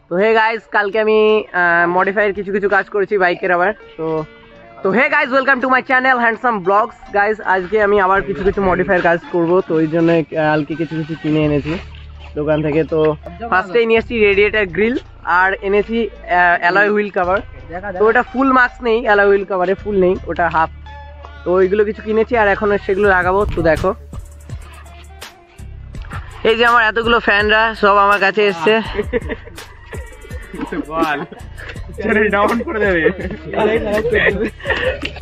তো hey guys, কালকে আমি মডিফাইয়ের কিছু কাজ করেছি বাইকের আবার। তো hey guys, welcome to my channel Handsome Blogs. Guys, আজকে আমি আবার কিছু মডিফাইয়ের কাজ করব, তো ওই জন্য কালকে কিছু কিনে এনেছি দোকান থেকে। তো ফার্স্টেই নিয়ে এসেছি রেডিয়েটার গ্রিল, আর এনেছি অ্যালয় হুইল কভার। তো ওটা ফুল মার্কস নেই, অ্যালয় হুইল কভারে ফুল নেই, ওটা হাফ। তো ওইগুলো কিছু কিনেছি আর এখন সেগুলো লাগাবো। তো দেখো, এই যে আমার এতগুলো ফ্যানরা সব আমার কাছে এসছে।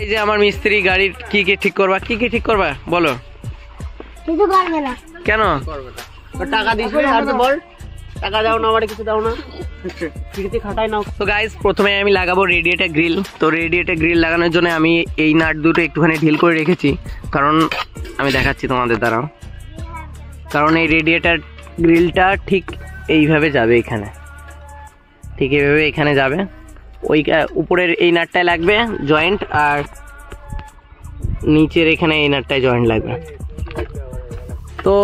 এই যে আমার মিস্ত্রি গাড়ির কি ঠিক করবা বলো। কিছু করবে না। কেন? টাকা দিবে আর তো বল, টাকা দাও না, আমারে কিছু দাও না, ফ্রিতে খাটাই নাও। তো গাইস, প্রথমে আমি লাগাবো রেডিয়েটার গ্রিল। তো রেডিয়েটার গ্রিল লাগানোর জন্য আমি এই নাট দুটো একটুখানি ঢিল করে রেখেছি, কারণ আমি দেখাচ্ছি তোমাদের দ্বারাও। কারণ এই রেডিয়েটার গ্রিলটা ঠিক এইভাবে যাবে, এখানে ঠিক এইভাবে এখানে যাবে। ওই উপরের এই নাটটায় লাগবে জয়েন্ট, আর নিচের এখানে এই নাটটায় জয়েন্ট লাগবে। তো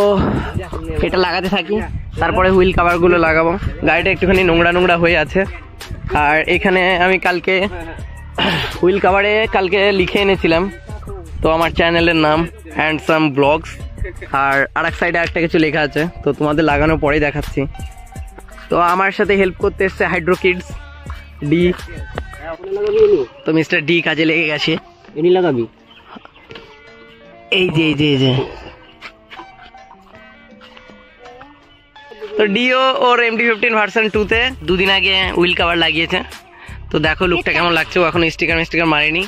এটা লাগাতে থাকি, তারপরে হুইল কাভারগুলো লাগাবো। গাড়িটা একটুখানি নোংরা হয়ে আছে। আর এখানে আমি কালকে হুইল কাভারে লিখে এনেছিলাম তো আমার চ্যানেলের নাম হ্যান্ডসাম ব্লগস, আর আরেক সাইডে একটা কিছু লেখা আছে, তো তোমাদের লাগানোর পরেই দেখাচ্ছি। তো আমার সাথে হেল্প করতে এসছে হাইড্রো কিডস ডি। তো মিস্টার ডি কাজে লেগে গেছে। এনি লাগাবি? এই যে তো ডিও ওর MT-15 ভার্সন 2 তে দুদিন আগে হুইল কাভার লাগিয়েছে। তো দেখো লুকটা কেমন লাগছে। ও এখন স্টিকার মারেনি,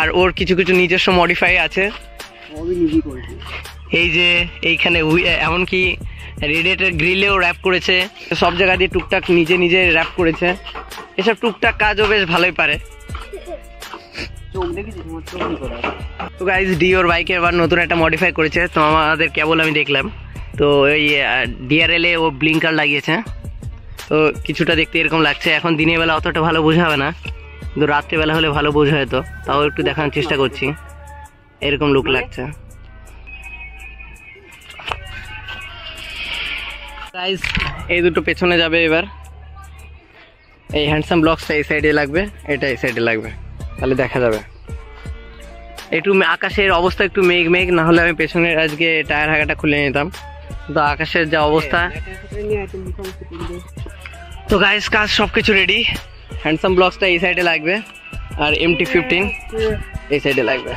আর ওর কিছু নিজস্ব মডিফাই আছে। এই যে এইখানে এমনকি রেডিয়েটর গ্রিলেও র্যাপ করেছে, সব জায়গা দিয়ে টুকটাক নিজে র্যাপ করেছে। এসব টুকটাক কাজও বেশ ভালোই পারে। তো গাইজ, ডি ওর বাইকে এবার নতুন একটা মডিফাই করেছে, তো আমাদের কেবল আমি দেখলাম। তো ওই DRL এ ও ব্লিঙ্কার লাগিয়েছে, তো কিছুটা দেখতে এরকম লাগছে। এখন দিনের বেলা অতটা ভালো বোঝা হবে না, কিন্তু রাত্রেবেলা হলে ভালো বোঝা যেত। তাও একটু দেখানোর চেষ্টা করছি, এরকম লুক লাগছে। গাইজ, এই দুটো পেছনে যাবে এবার। এই হ্যান্ডসাম ব্লগসটা এই সাইডে লাগবে, এটা এই সাইডে লাগবে, তাহলে দেখা যাবে। একটু আকাশের অবস্থা একটু মেঘ, না হলে আমি পেছনের আজকে টায়ার হাঁকাটা খুলে নিতাম। তো আকাশের যা অবস্থা। তো গাইস, কাজ সবকিছু রেডি। হ্যান্ডসাম ব্লগসটা এই সাইডে লাগবে, আর MT-15 এই সাইডে লাগবে।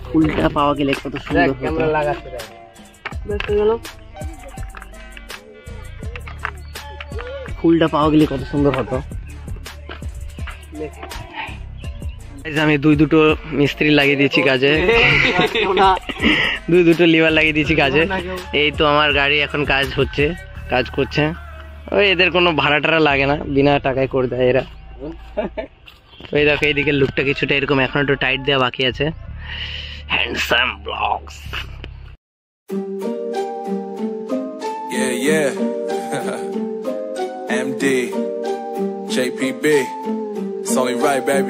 ফুলটা পাওয়া গেলে কত সুন্দর ক্যামেরা লাগাতে হবে। ফুলটা পাওয়া গেলে কত সুন্দর হতো। আমি দুটো মিস্ত্রি লাগিয়ে দিয়েছি কাজে, দুটো লিভার লাগিয়ে দিয়েছি কাজে। এই তো আমার গাড়ি এখন কাজ করছে। ওই এদের কোনো ভাড়া টাড়া লাগে না, বিনা টাকায় করে দেয় এরা। ওই দেখো, এইদিকে লুকটা কিছুটা এরকম, এখন একটু টাইট দেওয়া বাকি আছে। Handsome Blogs. MD, JPB, it's only right, baby.